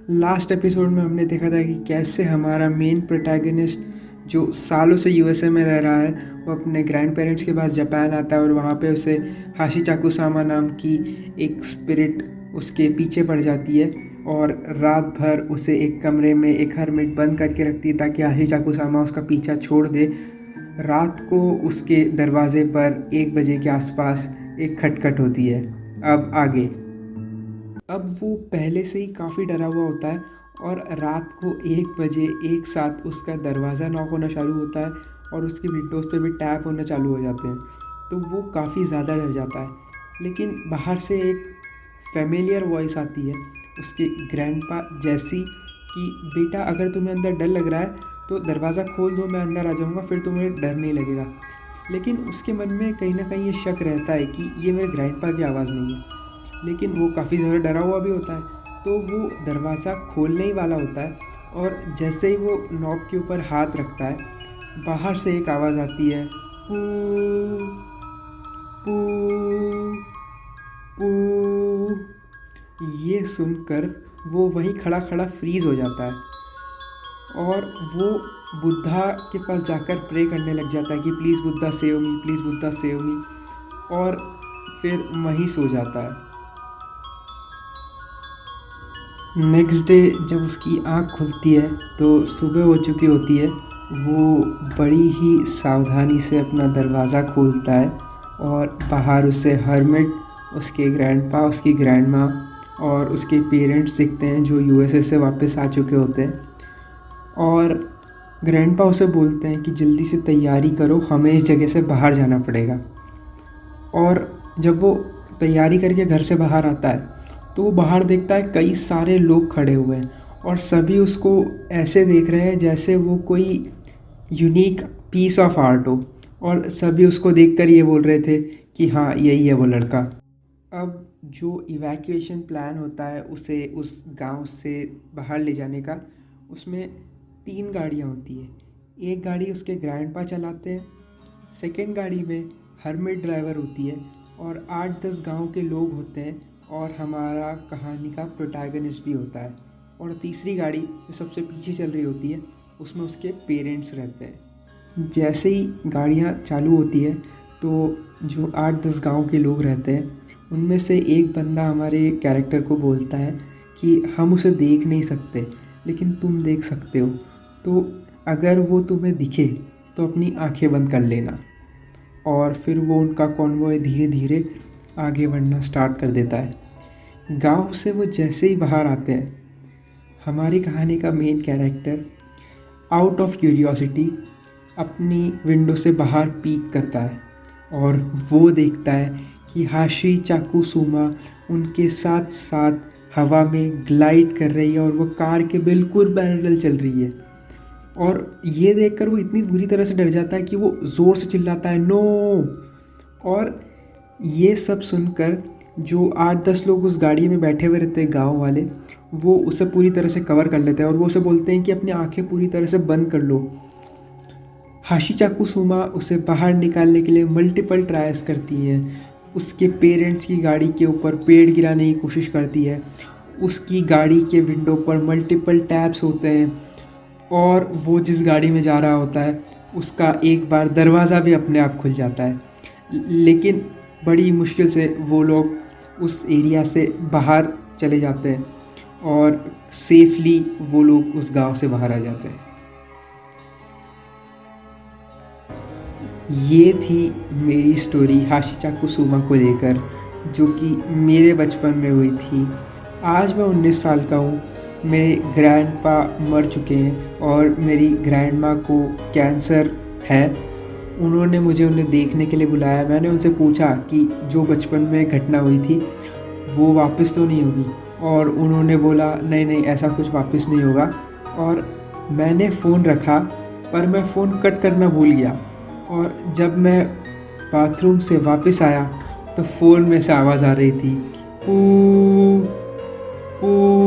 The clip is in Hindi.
लास्ट एपिसोड में हमने देखा था कि कैसे हमारा मेन प्रोटैगनिस्ट जो सालों से यूएसए में रह रहा है वो अपने ग्रैंड पेरेंट्स के पास जापान आता है और वहाँ पे उसे हाशी चाकुसामा नाम की एक स्पिरिट उसके पीछे पड़ जाती है और रात भर उसे एक कमरे में एक हर्मिट बंद करके रखती है ताकि हाशी चाकुसामा उसका पीछा छोड़ दे। रात को उसके दरवाजे पर 1 बजे के आसपास एक खटखट होती है। अब आगे। अब वो पहले से ही काफ़ी डरा हुआ होता है और रात को 1 बजे एक साथ उसका दरवाज़ा नॉक होना चालू होता है और उसकी विंडोज़ पे भी टैप होना चालू हो जाते हैं। तो वो काफ़ी ज़्यादा डर जाता है। लेकिन बाहर से एक फेमिलियर वॉइस आती है उसके ग्रैंडपा जैसी कि बेटा अगर तुम्हें अंदर डर लग रहा है तो दरवाज़ा खोल दो, मैं अंदर आ जाऊँगा, फिर तुम्हें डर नहीं लगेगा। लेकिन उसके मन में कहीं ना कहीं ये शक रहता है कि ये मेरे ग्रैंडपा की आवाज़ नहीं है। लेकिन वो काफ़ी ज़्यादा डरा हुआ भी होता है तो वो दरवाज़ा खोलने ही वाला होता है और जैसे ही वो नॉब के ऊपर हाथ रखता है बाहर से एक आवाज़ आती है, पू पू पू। ये सुनकर वो वहीं खड़ा खड़ा फ्रीज़ हो जाता है और वो बुद्धा के पास जाकर प्रे करने लग जाता है कि please Buddha save me, please Buddha save me, और फिर वहीं सो जाता है। नेक्स्ट डे जब उसकी आँख खुलती है तो सुबह हो चुकी होती है। वो बड़ी ही सावधानी से अपना दरवाज़ा खोलता है और बाहर उसे हर्मिट, उसके ग्रैंडपा, उसकी ग्रैंडमा और उसके पेरेंट्स दिखते हैं जो यूएसए से वापस आ चुके होते हैं। और ग्रैंडपा उसे बोलते हैं कि जल्दी से तैयारी करो, हमें इस जगह से बाहर जाना पड़ेगा। और जब वो तैयारी करके घर से बाहर आता है तो वो बाहर देखता है कई सारे लोग खड़े हुए हैं और सभी उसको ऐसे देख रहे हैं जैसे वो कोई यूनिक पीस ऑफ आर्ट हो, और सभी उसको देखकर ये बोल रहे थे कि हाँ यही है वो लड़का। अब जो इवैक्यूएशन प्लान होता है उसे उस गांव से बाहर ले जाने का, उसमें 3 गाड़ियाँ होती है। एक गाड़ी उसके ग्रैंडपा चलाते हैं, सेकंड गाड़ी में हर्मिट ड्राइवर होती है और 8-10 गांव के लोग होते हैं और हमारा कहानी का प्रोटैगनिस्ट भी होता है, और तीसरी गाड़ी जो सबसे पीछे चल रही होती है उसमें उसके पेरेंट्स रहते हैं। जैसे ही गाड़ियाँ चालू होती है तो जो 8-10 गांव के लोग रहते हैं उनमें से एक बंदा हमारे कैरेक्टर को बोलता है कि हम उसे देख नहीं सकते लेकिन तुम देख सकते हो, तो अगर वो तुम्हें दिखे तो अपनी आंखें बंद कर लेना। और फिर वो उनका कॉन्वॉय धीरे धीरे आगे बढ़ना स्टार्ट कर देता है। गांव से वो जैसे ही बाहर आते हैं हमारी कहानी का main character out of curiosity अपनी विंडो से बाहर पीक करता है और वो देखता है कि हाशी चाकुसुमा उनके साथ साथ हवा में ग्लाइड कर रही है और वो कार के बिल्कुल पैरेलल चल रही है। और ये देखकर वो इतनी बुरी तरह से डर जाता है कि वो ज़ोर से चिल्लाता है, नो। और ये सब सुनकर जो 8-10 लोग उस गाड़ी में बैठे हुए रहते हैं गाँव वाले, वो उसे पूरी तरह से कवर कर लेते हैं और वो उसे बोलते हैं कि अपनी आंखें पूरी तरह से बंद कर लो। हाशी चाकुसुमा उसे बाहर निकालने के लिए मल्टीपल ट्रायल्स करती हैं, उसके पेरेंट्स की गाड़ी के ऊपर पेड़ गिराने की कोशिश करती है, उसकी गाड़ी के विंडो पर मल्टीपल टैप्स होते हैं और वो जिस गाड़ी में जा रहा होता है उसका एक बार दरवाज़ा भी अपने आप खुल जाता है। लेकिन बड़ी मुश्किल से वो लोग उस एरिया से बाहर चले जाते हैं और सेफली वो लोग उस गांव से बाहर आ जाते हैं। ये थी मेरी स्टोरी हाशी चाकुसुमा को लेकर, जो कि मेरे बचपन में हुई थी। आज मैं 19 साल का हूँ। मेरे ग्रैंडपा मर चुके हैं और मेरी ग्रैंडमा को कैंसर है। उन्होंने मुझे उन्हें देखने के लिए बुलाया। मैंने उनसे पूछा कि जो बचपन में घटना हुई थी वो वापस तो नहीं होगी, और उन्होंने बोला नहीं नहीं ऐसा कुछ वापस नहीं होगा। और मैंने फ़ोन रखा पर मैं फ़ोन कट करना भूल गया, और जब मैं बाथरूम से वापस आया तो फ़ोन में से आवाज़ आ रही थी, पू पू।